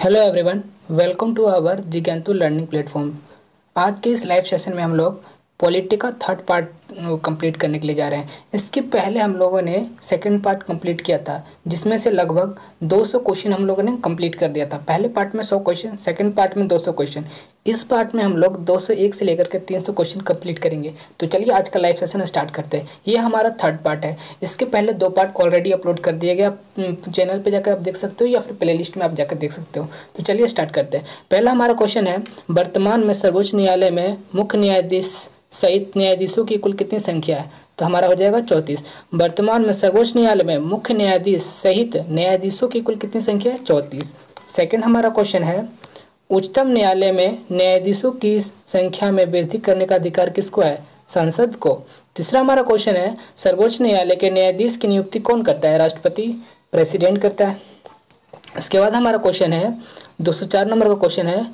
Hello everyone, welcome to our जिज्ञासु learning platform. आज के इस लाइव सेशन में हम लोग पॉलिटी का थर्ड पार्ट कंप्लीट करने के लिए जा रहे हैं। इसके पहले हम लोगों ने सेकंड पार्ट कंप्लीट किया था, जिसमें से लगभग 200 क्वेश्चन हम लोगों ने कंप्लीट कर दिया था। पहले पार्ट में 100 क्वेश्चन, सेकंड पार्ट में 200 क्वेश्चन। इस पार्ट में हम लोग 201 से लेकर के 300 क्वेश्चन कंप्लीट करेंगे। तो चलिए आज का लाइव सेशन स्टार्ट करते हैं। ये हमारा थर्ड पार्ट है। इसके पहले 2 पार्ट ऑलरेडी अपलोड कर दिया गया, चैनल पे जाकर आप देख सकते हो या फिर प्लेलिस्ट में आप जाकर देख सकते हो। तो चलिए स्टार्ट करते हैं। पहला हमारा क्वेश्चन है, वर्तमान में सर्वोच्च न्यायालय में मुख्य न्यायाधीश सहित न्यायाधीशों की कुल कितनी संख्या है? तो हमारा हो जाएगा 34। वर्तमान में सर्वोच्च न्यायालय में मुख्य न्यायाधीश सहित न्यायाधीशों की कुल कितनी संख्या है? 34। सेकंड हमारा क्वेश्चन है, उच्चतम न्यायालय में न्यायाधीशों की संख्या में वृद्धि करने का अधिकार किसको है? संसद को। तीसरा हमारा क्वेश्चन है, सर्वोच्च न्यायालय के न्यायाधीश की नियुक्ति कौन करता है? राष्ट्रपति, प्रेसिडेंट करता है। इसके बाद हमारा क्वेश्चन है 204 नंबर का क्वेश्चन है,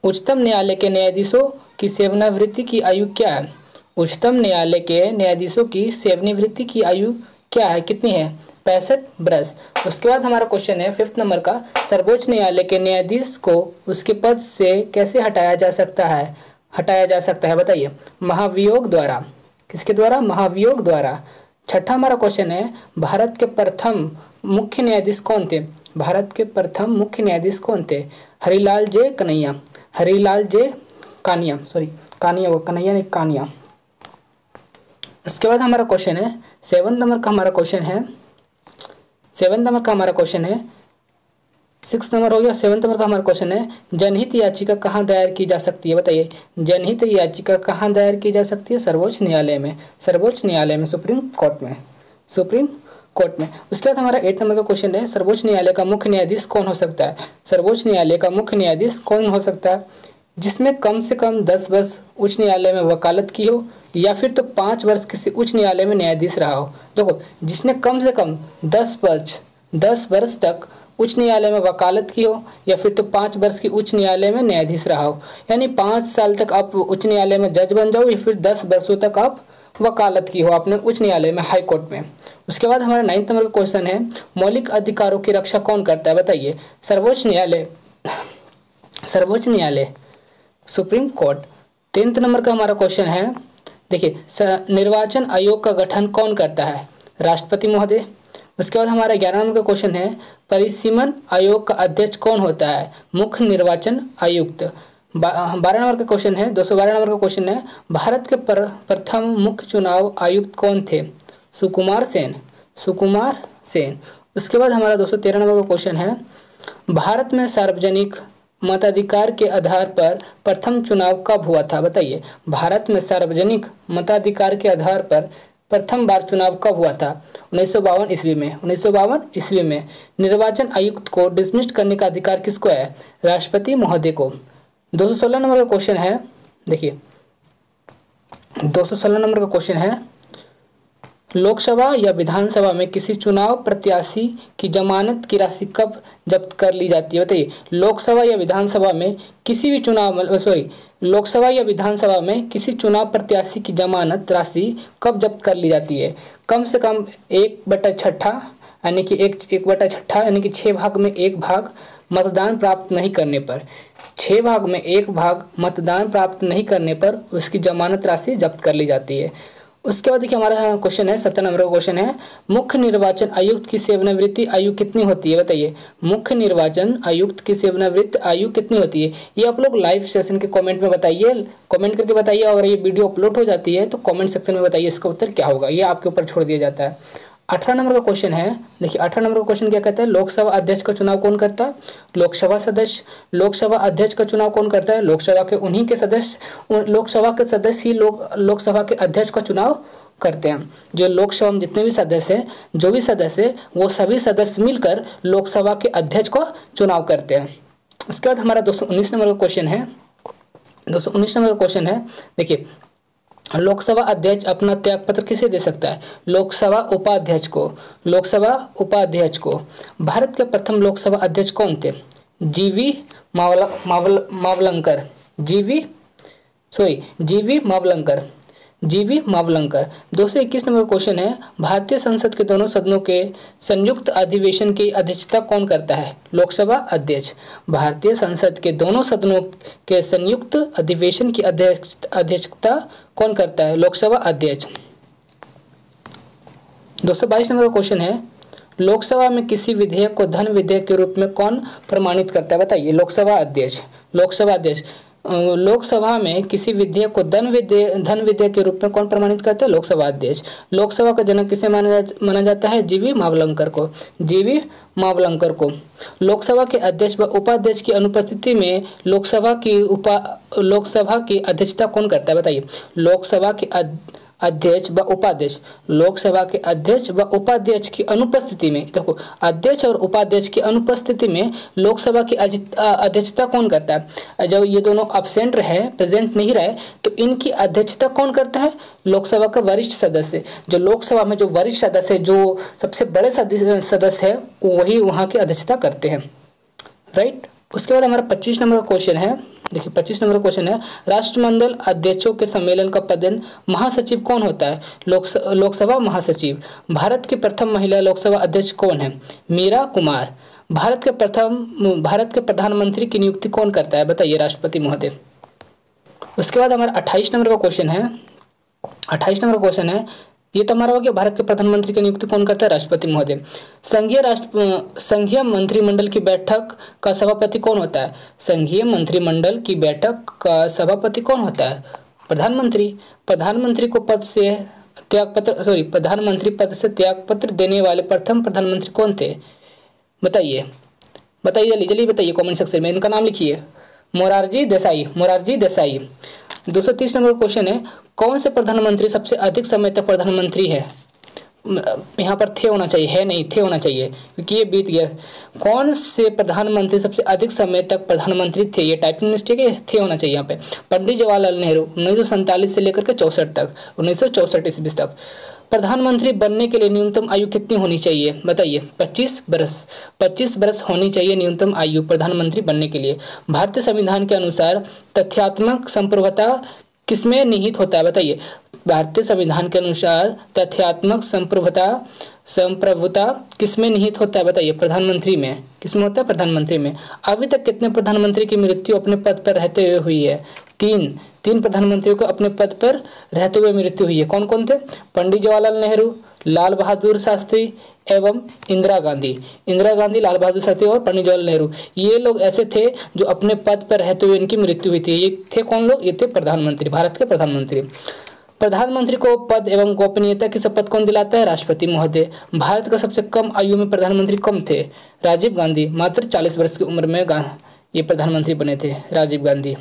उच्चतम न्यायालय के न्यायाधीशों की सेवानिवृत्ति की आयु क्या है? उच्चतम न्यायालय के न्यायाधीशों की सेवानिवृत्ति की आयु क्या है, कितनी है? 65 वर्ष। उसके बाद हमारा क्वेश्चन है 5th नंबर का, सर्वोच्च न्यायालय के न्यायाधीश को उसके पद से कैसे हटाया जा सकता है? बताइए। महाभियोग द्वारा। किसके द्वारा? महाभियोग द्वारा। छठा हमारा क्वेश्चन है, भारत के प्रथम मुख्य न्यायाधीश कौन थे? भारत के प्रथम मुख्य न्यायाधीश कौन थे? हरिलाल जे कन्हैया। उसके बाद हमारा क्वेश्चन है 7th नंबर का हमारा क्वेश्चन है 6th नंबर हो गया। 7th नंबर का हमारा क्वेश्चन है, जनहित याचिका कहाँ दायर की जा सकती है? बताइए। जनहित याचिका कहाँ दायर की जा सकती है? सर्वोच्च न्यायालय में। सुप्रीम कोर्ट में। उसके बाद हमारा 8th नंबर का क्वेश्चन है, सर्वोच्च न्यायालय का मुख्य न्यायाधीश कौन हो सकता है? सर्वोच्च न्यायालय का मुख्य न्यायाधीश कौन हो सकता है? जिसमें कम से कम 10 वर्ष उच्च न्यायालय में वकालत की हो, या फिर तो 5 वर्ष किसी उच्च न्यायालय में न्यायाधीश रहा हो। देखो, जिसने कम से कम 10 वर्ष तक उच्च न्यायालय में वकालत की हो, या फिर तो 5 वर्ष की उच्च न्यायालय में न्यायाधीश रहा हो। यानी 5 साल तक आप उच्च न्यायालय में जज बन जाओ, या फिर 10 वर्षों तक आप वकालत की हो आपने उच्च न्यायालय में, हाई कोर्ट में। उसके बाद हमारा 9th नंबर का क्वेश्चन है, मौलिक अधिकारों की रक्षा कौन करता है? बताइए। सर्वोच्च न्यायालय, सुप्रीम कोर्ट। 10th नंबर का हमारा क्वेश्चन है, देखिए, निर्वाचन आयोग का गठन कौन करता है? राष्ट्रपति महोदय। उसके बाद हमारा 11 नंबर का क्वेश्चन है, परिसीमन आयोग का अध्यक्ष कौन होता है? मुख्य निर्वाचन आयुक्त। 12 नंबर का क्वेश्चन है, 212 नंबर का क्वेश्चन है, भारत के प्रथम मुख्य चुनाव आयुक्त कौन थे? सुकुमार सेन। उसके बाद हमारा 213 नंबर का क्वेश्चन है, भारत में सार्वजनिक मताधिकार के आधार पर प्रथम चुनाव कब हुआ था? बताइए। भारत में सार्वजनिक मताधिकार के आधार पर प्रथम बार चुनाव कब हुआ था? 1952 ईस्वी में। निर्वाचन आयुक्त को डिसमिस करने का अधिकार किसको है? राष्ट्रपति महोदय को। 216 नंबर का क्वेश्चन है, देखिए 216 नंबर का क्वेश्चन है, लोकसभा या विधानसभा में किसी चुनाव प्रत्याशी की जमानत की राशि कब जब्त कर ली जाती है? बताइए। लोकसभा या विधानसभा में किसी चुनाव प्रत्याशी की जमानत राशि कब जब्त कर ली जाती है? कम से कम 1/6 यानी कि 1/6 यानी कि 6 भाग में 1 भाग मतदान प्राप्त नहीं करने पर, 6 भाग में 1 भाग मतदान प्राप्त नहीं करने पर उसकी जमानत राशि जब्त कर ली जाती है। उसके बाद देखिए हमारा क्वेश्चन है 17 नंबर का क्वेश्चन है, मुख्य निर्वाचन आयुक्त की सेवानिवृत्ति आयु कितनी होती है? बताइए। मुख्य निर्वाचन आयुक्त की सेवानिवृत्ति आयु कितनी होती है? ये आप लोग लाइव सेशन के कमेंट में बताइए, कमेंट करके बताइए। अगर ये वीडियो अपलोड हो जाती है तो कमेंट सेक्शन में बताइए इसका उत्तर क्या होगा, ये आपके ऊपर छोड़ दिया जाता है। 18 नंबर का क्वेश्चन है, देखिए 18 नंबर का क्वेश्चन क्या कहता है, लोकसभा अध्यक्ष का चुनाव कौन करता है? लोकसभा अध्यक्ष का चुनाव कौन करता है? लोकसभा के सदस्य ही लोकसभा के अध्यक्ष का चुनाव करते हैं। जो लोकसभा में जितने भी सदस्य हैं, वो सभी सदस्य मिलकर लोकसभा के अध्यक्ष का चुनाव करते हैं। उसके बाद हमारा 219 नंबर का क्वेश्चन है, देखिए, लोकसभा अध्यक्ष अपना त्यागपत्र किसे दे सकता है? लोकसभा उपाध्यक्ष को। भारत के प्रथम लोकसभा अध्यक्ष कौन थे? जीवी मावलंकर। जीवी मावलंकर। 221 नंबर क्वेश्चन है, भारतीय संसद के दोनों सदनों के संयुक्त अधिवेशन की अध्यक्षता कौन करता है? लोकसभा अध्यक्ष। भारतीय संसद के दोनों सदनों के संयुक्त अधिवेशन की अध्यक्षता कौन करता है? लोकसभा अध्यक्ष। 222 नंबर क्वेश्चन है, लोकसभा में किसी विधेयक को धन विधेयक के रूप में कौन प्रमाणित करता है? बताइए। लोकसभा अध्यक्ष। लोकसभा अध्यक्ष। लोकसभा में किसी विधेयक को धन विधेयक के रूप में कौन प्रमाणित करता है? लोकसभा अध्यक्ष। लोकसभा का जनक किसे माना जाता है? जीवी मावलंकर को। जीवी मावलंकर को। लोकसभा के अध्यक्ष व उपाध्यक्ष की अनुपस्थिति में लोकसभा की अध्यक्षता कौन करता है? बताइए। लोकसभा के अध्यक्ष व उपाध्यक्ष। लोकसभा के अध्यक्ष व उपाध्यक्ष की अनुपस्थिति में, देखो अध्यक्ष और उपाध्यक्ष की अनुपस्थिति में लोकसभा की अध्यक्षता कौन करता है? जब ये दोनों अब्सेंट रहे, प्रेजेंट नहीं रहे, तो इनकी अध्यक्षता कौन करता है? लोकसभा का वरिष्ठ सदस्य। जो लोकसभा में जो वरिष्ठ सदस्य है, जो सबसे बड़े सदस्य है, वही वहाँ की अध्यक्षता करते हैं। राइट। उसके बाद हमारा 25 नंबर का क्वेश्चन है। देखिए 25 नंबर क्वेश्चन है, राष्ट्रमंडल अध्यक्षों के सम्मेलन का पद महासचिव कौन होता है? लोकसभा महासचिव। भारत की प्रथम महिला लोकसभा अध्यक्ष कौन है? मीरा कुमार। भारत के प्रधानमंत्री की नियुक्ति कौन करता है? बताइए। राष्ट्रपति महोदय। उसके बाद हमारा 28 नंबर का क्वेश्चन है। 28 नंबर क्वेश्चन है, ये तो हमारा हो गया, भारत के प्रधानमंत्री की नियुक्ति कौन करता है? राष्ट्रपति महोदय। संघीय मंत्रिमंडल की बैठक का सभापति कौन होता है? संघीय मंत्रिमंडल की बैठक का सभापति कौन होता है? प्रधानमंत्री। प्रधानमंत्री पद से त्यागपत्र देने वाले प्रथम प्रधानमंत्री कौन थे? बताइए। बताइए जल्दी बताइए, कमेंट सेक्शन में इनका नाम लिखिए। मोरारजी देसाई। मोरारजी देसाई। 230 नंबर क्वेश्चन है, कौन से प्रधानमंत्री सबसे अधिक समय तक प्रधानमंत्री है? यहाँ पर थे होना चाहिए, है नहीं, थे होना चाहिए क्योंकि ये बीत गया। कौन से प्रधानमंत्री सबसे अधिक समय तक प्रधानमंत्री थे? ये टाइपिंग मिस्टेक है, थे होना चाहिए यहाँ पे। पंडित जवाहरलाल नेहरू 1947 से लेकर के 64 तक, 1964 ईस्वी तक। प्रधानमंत्री बनने के लिए न्यूनतम आयु कितनी होनी चाहिए? बताइए। 25 वर्ष। 25 वर्ष होनी चाहिए न्यूनतम आयु प्रधानमंत्री बनने के लिए। भारतीय संविधान के अनुसार तथ्यात्मक संप्रभुता किसमें निहित होता है? बताइए। भारतीय संविधान के अनुसार तथ्यात्मक संप्रभुता किसमें निहित होता है? बताइए। प्रधानमंत्री में। किसमें होता है? प्रधानमंत्री में। अभी तक कितने प्रधानमंत्री की मृत्यु अपने पद पर रहते हुए हुई है? तीन प्रधानमंत्रियों को अपने पद पर रहते हुए मृत्यु हुई है। कौन कौन थे? पंडित जवाहरलाल नेहरू, लाल बहादुर शास्त्री एवं इंदिरा गांधी। इंदिरा गांधी, लाल बहादुर शास्त्री और पंडित जवाहरलाल नेहरू, ये लोग ऐसे थे जो अपने पद पर रहते हुए इनकी मृत्यु हुई थी। ये थे कौन लोग? ये थे प्रधानमंत्री, भारत के प्रधानमंत्री। प्रधानमंत्री को पद एवं गोपनीयता की शपथ कौन दिलाता है? राष्ट्रपति महोदय। भारत का सबसे कम आयु में प्रधानमंत्री कौन थे? राजीव गांधी। मात्र 40 वर्ष की उम्र में ये प्रधानमंत्री बने थे, राजीव गांधी।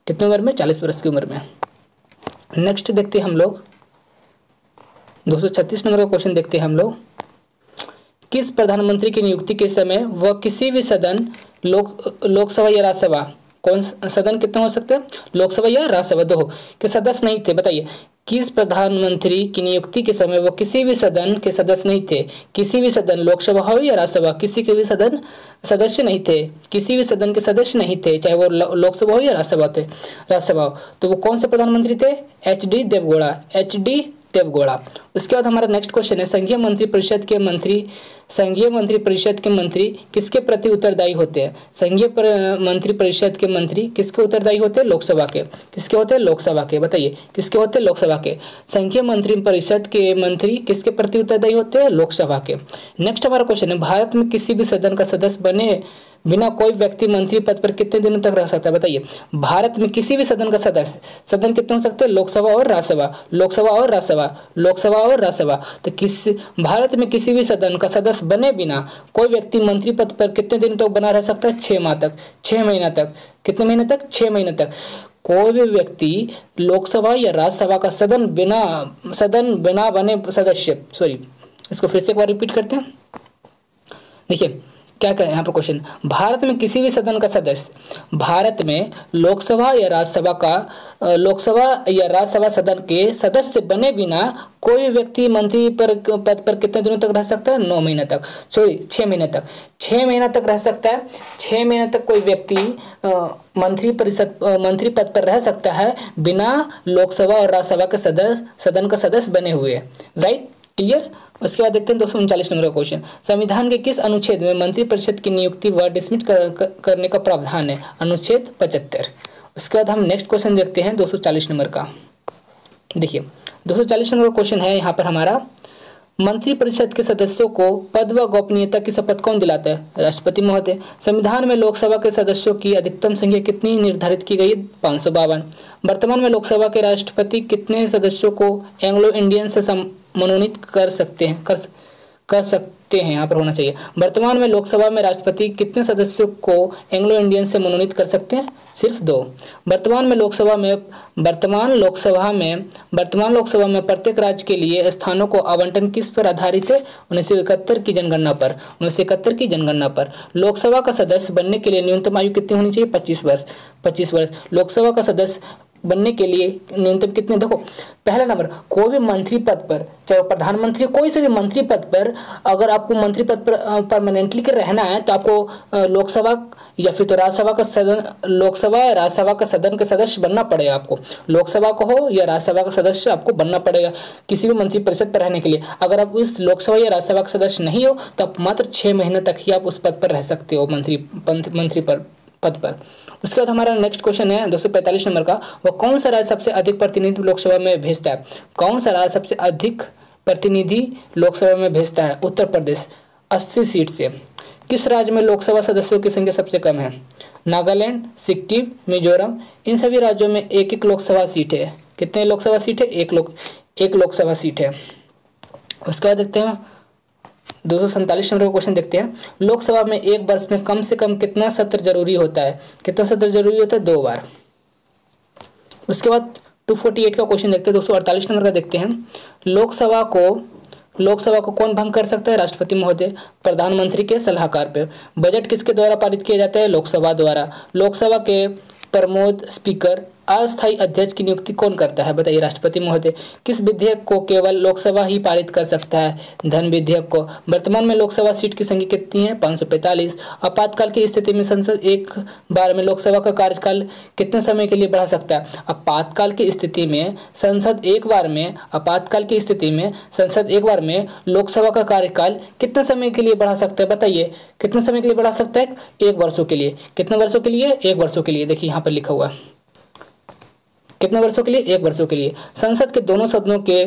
कितनी उम्र में? 40 वर्ष की उम्र में। नेक्स्ट देखते हैं हम लोग 236 नंबर का क्वेश्चन देखते हैं हम लोग। किस प्रधानमंत्री की नियुक्ति के समय वह किसी भी सदन, लोकसभा या राज्यसभा, कौन सदन कितने हो सकते हैं? लोकसभा या राज्यसभा, दो के सदस्य नहीं थे? बताइए। किस प्रधानमंत्री की नियुक्ति के समय वो किसी भी सदन के सदस्य नहीं थे? किसी भी सदन, लोकसभा हो या राज्यसभा, किसी के भी सदन सदस्य नहीं थे, किसी भी सदन के सदस्य नहीं थे, चाहे वो लोकसभा हो या राज्यसभा हो। तो वो कौन से प्रधानमंत्री थे? एच.डी. देवगौड़ा। एच.डी. देवगौड़ा। उसके बाद हमारा नेक्स्ट क्वेश्चन है, संघीय मंत्री परिषद के मंत्री किसके प्रति उत्तरदायी होते हैं? संघीय मंत्री परिषद के मंत्री किसके उत्तरदायी होते हैं? लोकसभा के। किसके होते हैं? लोकसभा के। बताइए। किसके होते हैं? लोकसभा के। संघीय मंत्री परिषद के मंत्री किसके प्रति उत्तरदायी होते हैं? लोकसभा के। नेक्स्ट हमारा क्वेश्चन है, भारत में किसी भी सदन का सदस्य बने बिना कोई व्यक्ति मंत्री पद पर कितने दिनों तक रह सकता है? बताइए। भारत में किसी भी सदन का सदस्य, सदन कितने हो सकते हैं? लोकसभा और राज्यसभा, लोकसभा और राज्यसभा, लोकसभा और राज्यसभा। तो भारत में किसी भी सदन का सदस्य बने बिना कोई व्यक्ति मंत्री पद पर कितने दिन तक बना रह सकता है? 6 माह तक, 6 महीना तक। कितने महीने तक? 6 महीने तक। कोई भी व्यक्ति लोकसभा या राज्यसभा का सदन बिना बने सदस्य, सॉरी इसको फिर से एक बार रिपीट करते हैं। देखिए क्या करें यहाँ पर क्वेश्चन, भारत में किसी भी सदन का सदस्य, भारत में लोकसभा या राज्यसभा सदन के सदस्य बने बिना कोई भी व्यक्ति मंत्री पद पर कितने दिनों तक रह सकता है? 9 महीने तक, सॉरी 6 महीने तक, 6 महीने तक रह सकता है। 6 महीने तक कोई व्यक्ति मंत्री पद पर रह सकता है बिना लोकसभा और राज्यसभा के सदन का सदस्य बने हुए। Right, clear. उसके बाद देखते हैं 239 नंबर का क्वेश्चन, संविधान के किस अनुच्छेद में मंत्रिपरिषद की नियुक्ति व डिसमिस करने का प्रावधान है? अनुच्छेद 75। उसके बाद हम नेक्स्ट क्वेश्चन देखते हैं 240 नंबर का। देखिए 240 नंबर का क्वेश्चन है यहाँ पर हमारा, मंत्रिपरिषद के सदस्यों को पद व गोपनीयता की शपथ कौन दिलाता है? राष्ट्रपति महोदय। संविधान में लोकसभा के सदस्यों की अधिकतम संख्या कितनी निर्धारित की गई? 552। वर्तमान में लोकसभा के राष्ट्रपति कितने सदस्यों को एंग्लो इंडियन से मनोनीत कर सकते हैं यहाँ पर होना चाहिए। वर्तमान में लोकसभा में राष्ट्रपति कितने सदस्यों को एंग्लो इंडियन से मनोनीत कर सकते हैं? सिर्फ 2। वर्तमान लोकसभा में प्रत्येक राज्य के लिए स्थानों को आवंटन किस पर आधारित है? 1971 की जनगणना पर। लोकसभा का सदस्य बनने के लिए न्यूनतम आयु कितनी होनी चाहिए? 25 वर्ष। लोकसभा का सदस्य बनने के लिए न्यूनतम कितने, देखो पहला नंबर, कोई भी मंत्री पद पर, चाहे प्रधानमंत्री, कोई से भी मंत्री पद पर, अगर आपको मंत्री पद पर परमानेंटली के रहना है तो आपको लोकसभा या फिर तो राज्यसभा या राज्यसभा का सदन के सदस्य बनना पड़ेगा। आपको लोकसभा का हो या राज्यसभा का सदस्य आपको बनना पड़ेगा किसी भी मंत्री परिषद पर रहने के लिए। अगर आप इस लोकसभा या राज्यसभा का सदस्य नहीं हो तो आप मात्र 6 महीने तक ही आप उस पद पर रह सकते हो, मंत्री पद पर। उसके बाद हमारा नेक्स्ट क्वेश्चन है 245 नंबर का, वह कौन सा राज्य सबसे अधिक प्रतिनिधि लोकसभा में भेजता है? कौन सा राज्य सबसे अधिक प्रतिनिधि लोकसभा में भेजता है? उत्तर प्रदेश 80 सीट से। किस राज्य में लोकसभा सदस्यों की संख्या सबसे कम है? नागालैंड, सिक्किम, मिजोरम। इन सभी राज्यों में एक लोकसभा सीट है। कितने लोकसभा सीट है? एक लोकसभा सीट है। उसके बाद देखते हैं 247 नंबर का क्वेश्चन देखते हैं, लोकसभा में एक वर्ष में कम से कम कितना सत्र जरूरी होता है? कितना सत्र जरूरी होता है? 2 बार। उसके बाद 248 का क्वेश्चन देखते हैं, 248 नंबर का देखते हैं, लोकसभा को कौन भंग कर सकता है? राष्ट्रपति महोदय। प्रधानमंत्री के सलाहकार पे। बजट किसके द्वारा पारित किया जाता है? लोकसभा द्वारा। लोकसभा के प्रमोद स्पीकर अस्थायी अध्यक्ष की नियुक्ति कौन करता है? बताइए, राष्ट्रपति महोदय। किस विधेयक को केवल लोकसभा ही पारित कर सकता है? धन विधेयक को। वर्तमान में लोकसभा सीट की संख्या कितनी है? 545। आपातकाल की स्थिति में संसद एक बार में लोकसभा का कार्यकाल कितने समय के लिए बढ़ा सकता है? आपातकाल की स्थिति में संसद एक बार में लोकसभा का कार्यकाल कितने समय के लिए बढ़ा सकता है? बताइए, कितने समय के लिए बढ़ा सकता है? 1 वर्षों के लिए। कितने वर्षों के लिए? 1 वर्षों के लिए। देखिए यहाँ पर लिखा हुआ है कितने वर्षों के लिए? 1 वर्षों के लिए। संसद के दोनों सदनों के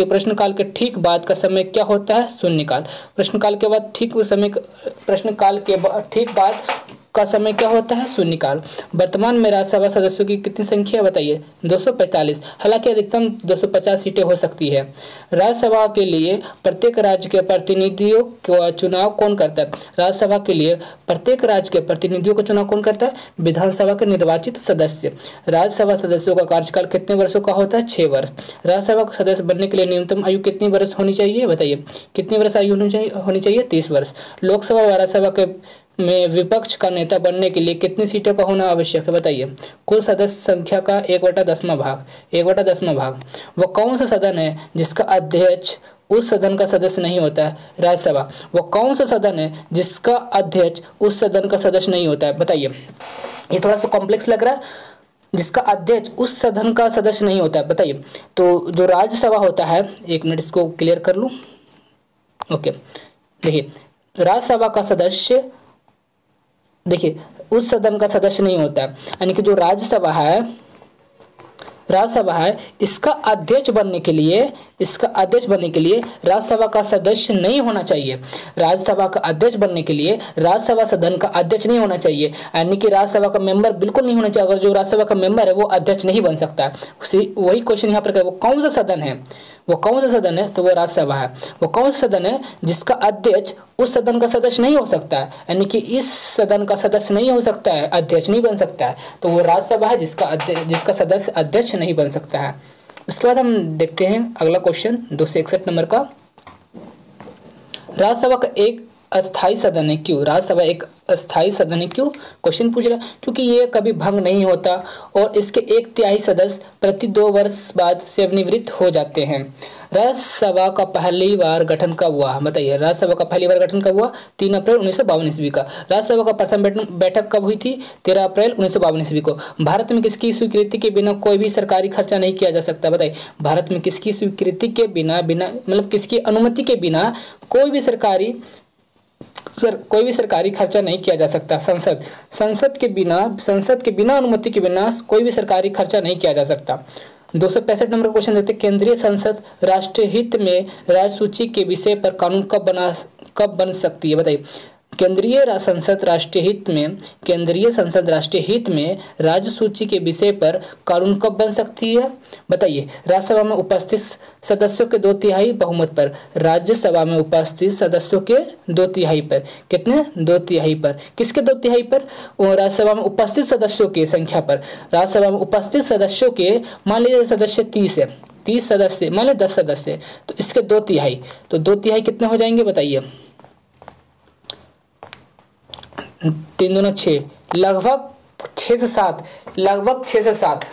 प्रश्नकाल के ठीक बाद का समय क्या होता है? शून्यकाल। प्रश्नकाल के ठीक बाद का समय क्या होता है? शून्यकाल। वर्तमान में राज्यसभा सदस्यों की कितनी संख्या बताइए? 245। हालांकि अधिकतम 250 सीटें हो सकती है। राज्यसभा के लिए प्रत्येक राज्य के प्रतिनिधियों का चुनाव कौन करता है? राज्यसभा के लिए प्रत्येक राज्य के प्रतिनिधियों का चुनाव कौन करता है? विधानसभा के निर्वाचित सदस्य। राज्यसभा सदस्यों का कार्यकाल कितने वर्षों का होता है? 6 वर्ष। राज्यसभा का सदस्य बनने के लिए न्यूनतम आयु कितनी वर्ष होनी चाहिए? बताइए, कितनी वर्ष आयु होनी चाहिए? 30 वर्ष। लोकसभा व राज्यसभा के में विपक्ष का नेता बनने के लिए कितनी सीटों का होना आवश्यक है? बताइए। कुल सदस्य संख्या का 1/10वां भाग। वह कौन सा सदन है जिसका अध्यक्ष उस सदन का सदस्य नहीं होता है? राज्यसभा। वह कौन सा सदन है जिसका अध्यक्ष उस सदन का सदस्य नहीं होता है? बताइए। ये थोड़ा सा कॉम्प्लेक्स लग रहा है। जिसका अध्यक्ष उस सदन का सदस्य नहीं होता है, बताइए। तो जो राज्यसभा होता है, 1 मिनट इसको क्लियर कर लूँ। ओके, देखिए, राज्यसभा का सदस्य, देखिए, उस सदन का सदस्य नहीं होता है, यानी कि जो राज्यसभा है इसका अध्यक्ष बनने के लिए राज्यसभा का सदस्य नहीं होना चाहिए। राज्यसभा का अध्यक्ष बनने के लिए राज्यसभा सदन का अध्यक्ष नहीं होना चाहिए, यानी कि राज्यसभा का मेंबर बिल्कुल नहीं होना चाहिए। अगर जो राज्यसभा का मेंबर है वो अध्यक्ष नहीं बन सकता है। वही क्वेश्चन यहाँ पर, वो कौन सा सदन है? तो वो राज्यसभा है। वो कौन सा सदन है जिसका अध्यक्ष उस सदन का सदस्य नहीं हो सकता है, यानी कि इस सदन का सदस्य नहीं हो सकता है, अध्यक्ष नहीं बन सकता है, तो वो राज्यसभा है जिसका सदस्य अध्यक्ष नहीं बन सकता है। उसके बाद हम देखते हैं अगला क्वेश्चन 261 नंबर का। राज्यसभा का एक अस्थाई सदन है, क्यों? राज्यसभा एक अस्थाई सदन है, क्यों? क्वेश्चन पूछ रहा है क्योंकि ये कभी भंग नहीं होता और इसके 1/3 सदस्य प्रति 2 वर्ष बाद सेवानिवृत्त हो जाते हैं। राज्यसभा का पहली बार गठन कब हुआ? बताइए, राज्यसभा का पहली बार गठन कब हुआ? 3 अप्रैल 1952 ईस्वी का। राज्यसभा का प्रथम बैठक कब हुई थी? 13 अप्रैल 1952 ईस्वी को। भारत में किसकी स्वीकृति के बिना कोई भी सरकारी खर्चा नहीं किया जा सकता? बताइए, भारत में किसकी स्वीकृति के बिना मतलब किसकी अनुमति के बिना कोई भी सरकारी खर्चा नहीं किया जा सकता? संसद के बिना अनुमति के बिना कोई भी सरकारी खर्चा नहीं किया जा सकता। 265 नंबर क्वेश्चन देखते हैं, केंद्रीय संसद राष्ट्रीय हित में राज्य सूची के विषय पर कानून कब बन सकती है? बताइए, केंद्रीय संसद राष्ट्रीय हित में राज्य सूची के विषय पर कानून कब बन सकती है? बताइए, राज्यसभा में उपस्थित सदस्यों के 2/3 बहुमत पर। राज्यसभा में उपस्थित सदस्यों के 2/3 पर। कितने? 2/3 पर। किसके 2/3 पर? राज्यसभा में उपस्थित सदस्यों की संख्या पर। राज्यसभा में उपस्थित सदस्यों के, मान लीजिए सदस्य 30 है, 30 सदस्य, मान लीजिए 10 सदस्य, तो इसके 2/3, तो 2/3 कितने हो जाएंगे? बताइए, 3 दूना 6, लगभग 6 से 7,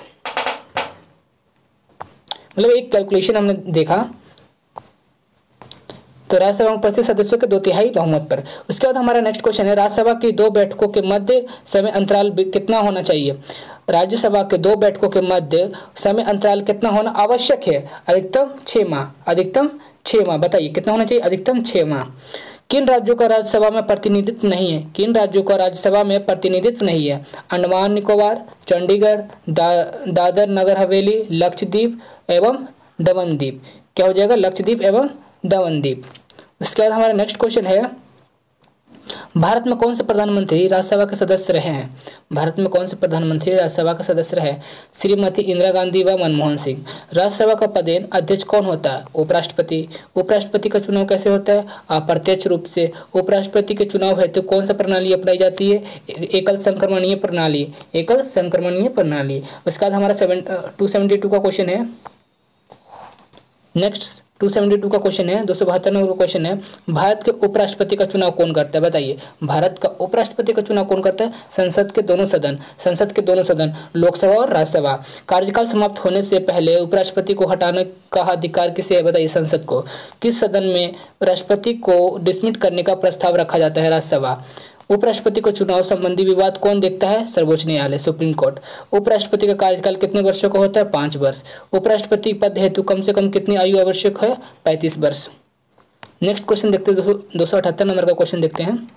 मतलब एक कैलकुलेशन हमने देखा। तो राज्यसभा में उपस्थित सदस्यों के 2/3 बहुमत पर। उसके बाद हमारा नेक्स्ट क्वेश्चन है, राज्यसभा की 2 बैठकों के मध्य समय अंतराल कितना होना चाहिए? राज्यसभा के 2 बैठकों के मध्य समय अंतराल कितना होना आवश्यक है? अधिकतम 6 माह। अधिकतम 6 माह। बताइए, कितना होना चाहिए? अधिकतम 6 माह। किन राज्यों का राज्यसभा में प्रतिनिधित्व नहीं है? किन राज्यों का राज्यसभा में प्रतिनिधित्व नहीं है? अंडमान निकोबार, चंडीगढ़, दादर नगर हवेली, लक्षद्वीप एवं दमनदीप। क्या हो जाएगा? लक्षद्वीप एवं दमनदीप। उसके बाद हमारा नेक्स्ट क्वेश्चन है, भारत में कौन से प्रधानमंत्री राज्यसभा के सदस्य रहे हैं? भारत में कौन से प्रधानमंत्री राज्यसभा के सदस्य रहे? श्रीमती इंदिरा गांधी व मनमोहन सिंह। राज्यसभा का पदेन अध्यक्ष कौन होता है? उपराष्ट्रपति। उपराष्ट्रपति का चुनाव कैसे होता है? अप्रत्यक्ष रूप से। उपराष्ट्रपति के चुनाव हेतु कौन सा प्रणाली अपनाई जाती है? एकल संक्रमणीय प्रणाली। एकल संक्रमणीय प्रणाली। उसके बाद हमारा 272 का क्वेश्चन है। नेक्स्ट 272 का क्वेश्चन है, 272 नंबर का क्वेश्चन है, भारत के उपराष्ट्रपति का चुनाव कौन करता है? बताइए, भारत का उपराष्ट्रपति का चुनाव कौन करता है? संसद के दोनों सदन, लोकसभा और राज्यसभा। कार्यकाल समाप्त होने से पहले उपराष्ट्रपति को हटाने का अधिकार किसे है? बताइए, संसद को। किस सदन में राष्ट्रपति को डिसमिस करने का प्रस्ताव रखा जाता है? राज्यसभा। उपराष्ट्रपति को चुनाव संबंधी विवाद कौन देखता है? सर्वोच्च न्यायालय, सुप्रीम कोर्ट। उपराष्ट्रपति का कार्यकाल कितने वर्षों का होता है? 5 वर्ष। उपराष्ट्रपति पद हेतु कम से कम कितनी आयु आवश्यक है? 35 वर्ष। नेक्स्ट क्वेश्चन देखते हैं, 278 नंबर का क्वेश्चन देखते हैं।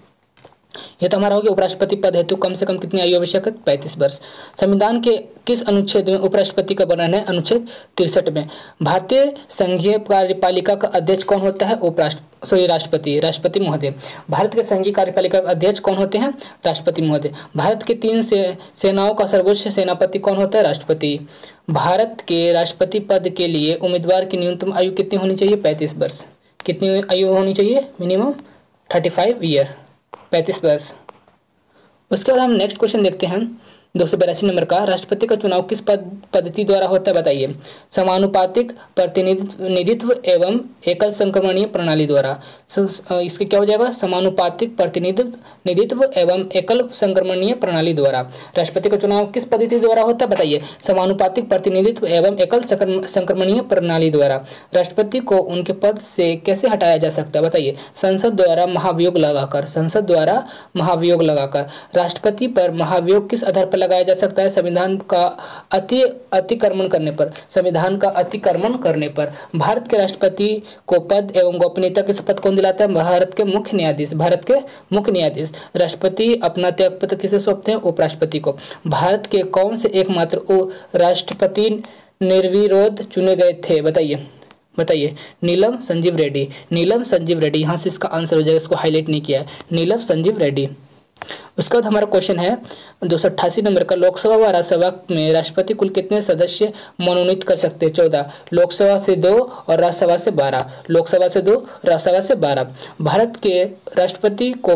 ये तो हमारा हो गया, उपराष्ट्रपति पद हेतु कम से कम कितनी आयु आवश्यक है? 35 वर्ष। संविधान के किस अनुच्छेद में उपराष्ट्रपति का वर्णन है? अनुच्छेद 63 में। भारतीय संघीय कार्यपालिका का अध्यक्ष कौन होता है? राष्ट्रपति महोदय। भारत के संघीय कार्यपालिका का अध्यक्ष कौन होते हैं? राष्ट्रपति महोदय। भारत के 3 सेनाओं का सर्वोच्च सेनापति कौन होता है? राष्ट्रपति। भारत के राष्ट्रपति पद के लिए उम्मीदवार की न्यूनतम आयु कितनी होनी चाहिए? 35 वर्ष। कितनी आयु होनी चाहिए? मिनिमम 35 ईयर, 35 वर्ष। उसके बाद हम नेक्स्ट क्वेश्चन देखते हैं, 282 नंबर का, राष्ट्रपति का चुनाव किस पद्धति द्वारा होता है? बताइए, समानुपातिक प्रतिनिधित्व एवं एकल संक्रमणीय प्रणाली द्वारा। इसके क्या हो जाएगा? समानुपातिक प्रतिनिधित्व एवं एकल संक्रमणीय प्रणाली द्वारा। राष्ट्रपति का चुनाव किस पद्धति द्वारा होता है? बताइए, समानुपातिक प्रतिनिधित्व एवं एकल संक्रमणीय प्रणाली द्वारा। राष्ट्रपति को उनके पद से कैसे हटाया जा सकता है? बताइए, संसद द्वारा महाभियोग लगाकर। राष्ट्रपति पर महाभियोग किस आधार पर लगाया जा सकता है? संविधान का अतिक्रमण करने पर। भारत के राष्ट्रपति को पद एवं गोपनीयता की शपथ कौन दिलाता है? भारत के मुख्य न्यायाधीश। राष्ट्रपति अपना त्यागपत्र किसे सौंपते हैं? उपराष्ट्रपति को। भारत के कौन से एकमात्र राष्ट्रपति निर्विरोध चुने गए थे? बताइए, नीलम संजीव रेड्डी। यहाँ से इसका आंसर हो जाएगा, इसको हाईलाइट नहीं किया है, नीलम संजीव रेड्डी। उसके बाद हमारा क्वेश्चन है 288 नंबर का, लोकसभा व राज्यसभा में राष्ट्रपति कुल कितने सदस्य मनोनीत कर सकते हैं? 14। लोकसभा से 2 और राज्यसभा से 12। भारत के राष्ट्रपति को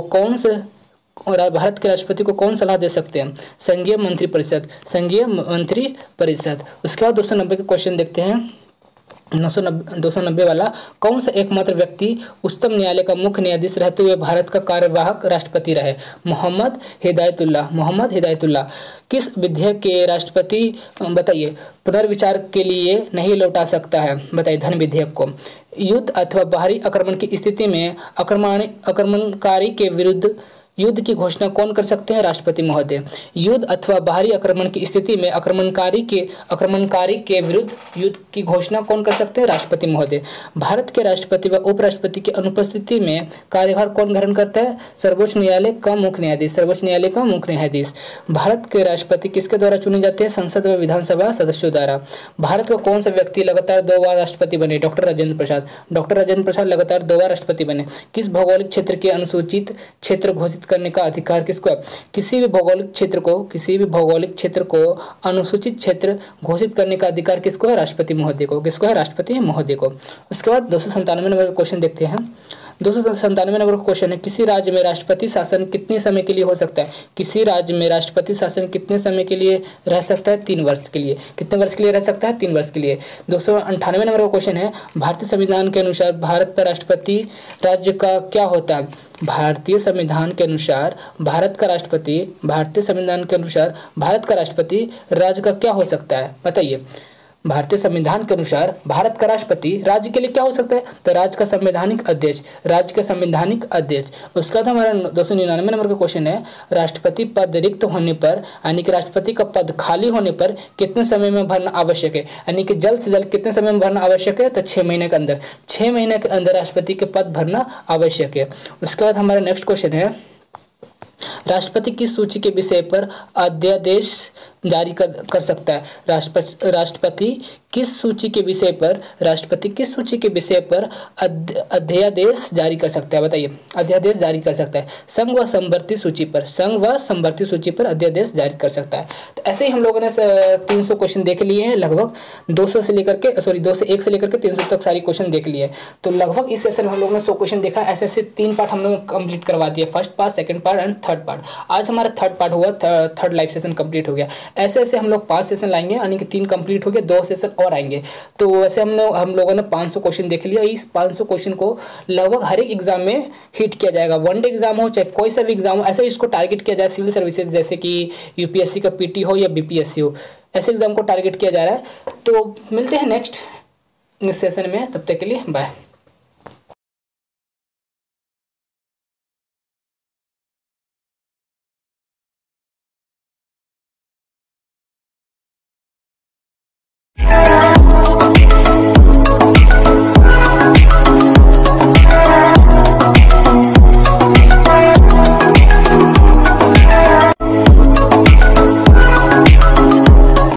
कौन सलाह दे सकते हैं? संघीय मंत्रिपरिषद। उसके बाद 290 के क्वेश्चन देखते हैं। 290 वाला, कौन सा एकमात्र व्यक्ति उच्चतम न्यायालय का मुख्य न्यायाधीश रहते हुए भारत का कार्यवाहक राष्ट्रपति रहे? मोहम्मद हिदायतुल्लाह। किस विधेयक के राष्ट्रपति बताइए पुनर्विचार के लिए नहीं लौटा सकता है? बताइए धन विधेयक को। युद्ध अथवा बाहरी आक्रमण की स्थिति में आक्रमणकारी के विरुद्ध युद्ध की घोषणा कौन कर सकते हैं? राष्ट्रपति महोदय। युद्ध अथवा बाहरी आक्रमण की स्थिति में आक्रमणकारी के विरुद्ध युद्ध की घोषणा कौन कर सकते हैं? राष्ट्रपति महोदय। भारत के राष्ट्रपति व उपराष्ट्रपति की अनुपस्थिति में कार्यभार कौन ग्रहण करता है? सर्वोच्च न्यायालय का मुख्य न्यायाधीश। भारत के राष्ट्रपति किसके द्वारा चुने जाते हैं? संसद व विधानसभा सदस्यों द्वारा। भारत का कौन सा व्यक्ति लगातार 2 बार राष्ट्रपति बने? डॉक्टर राजेंद्र प्रसाद लगातार 2 बार राष्ट्रपति बने। किस भौगोलिक क्षेत्र के अनुसूचित क्षेत्र घोषित करने का अधिकार किसको है? किसी भी भौगोलिक क्षेत्र को अनुसूचित क्षेत्र घोषित करने का अधिकार किसको है? राष्ट्रपति महोदय को। उसके बाद 297 नंबर का क्वेश्चन देखते हैं। 297 नंबर का क्वेश्चन है, किसी राज्य में राष्ट्रपति शासन कितने समय के लिए हो सकता है? किसी राज्य में राष्ट्रपति शासन कितने समय के लिए रह सकता है? 3 वर्ष के लिए। कितने वर्ष के लिए रह सकता है? 3 वर्ष के लिए। 298 नंबर का क्वेश्चन है, भारतीय संविधान के अनुसार भारत का राष्ट्रपति राज्य का क्या होता है? भारतीय संविधान के अनुसार भारत का राष्ट्रपति राज्य का क्या हो सकता है? बताइए। भारतीय संविधान के अनुसार भारत का राष्ट्रपति राज्य के लिए क्या हो सकता है? तो राज्य का संवैधानिक अध्यक्ष। उसका बाद हमारा 299 नंबर का क्वेश्चन है, राष्ट्रपति पद रिक्त होने पर यानी कि राष्ट्रपति का पद खाली होने पर कितने समय में भरना आवश्यक है? यानी कि जल्द से जल्द कितने समय में भरना आवश्यक है? तो 6 महीने के अंदर। 6 महीने के अंदर राष्ट्रपति के पद भरना आवश्यक है। उसके बाद हमारा नेक्स्ट क्वेश्चन है, राष्ट्रपति किस सूची के विषय पर अध्यादेश जारी कर सकता है? राष्ट्रपति किस सूची के विषय पर अध्यादेश जारी कर सकता है? बताइए। अध्यादेश जारी कर सकता है संघ व समवर्ती सूची पर अध्यादेश जारी कर सकता है। तो ऐसे ही हम लोगों ने 300 क्वेश्चन देख लिए हैं, लगभग 201 से लेकर के 300 तक सारी क्वेश्चन देख लिए। तो लगभग इस सेशन में हम लोगों ने 100 क्वेश्चन देखा। ऐसे 3 पार्ट हम लोग कंप्लीट करवा दिए, first part, second part and third part. आज हमारा थर्ड पार्ट हुआ, थर्ड लाइव सेशन कंप्लीट हो गया। ऐसे हम लोग 5 सेशन लाएंगे, यानी कि 3 कंप्लीट हो गए, 2 सेशन और आएंगे। तो वैसे हम लोगों ने 500 क्वेश्चन देख लिया। इस 500 क्वेश्चन को लगभग हर एक एग्जाम में हिट किया जाएगा। वनडे एग्जाम हो चाहे कोई सा भी एग्जाम हो, ऐसे इसको टारगेट किया जाए। सिविल सर्विसेज जैसे कि यूपीएससी का पीटी हो या बीपीएससी हो, ऐसे एग्जाम को टारगेट किया जा रहा है। तो मिलते हैं नेक्स्ट सेशन में, तब तक के लिए बाय।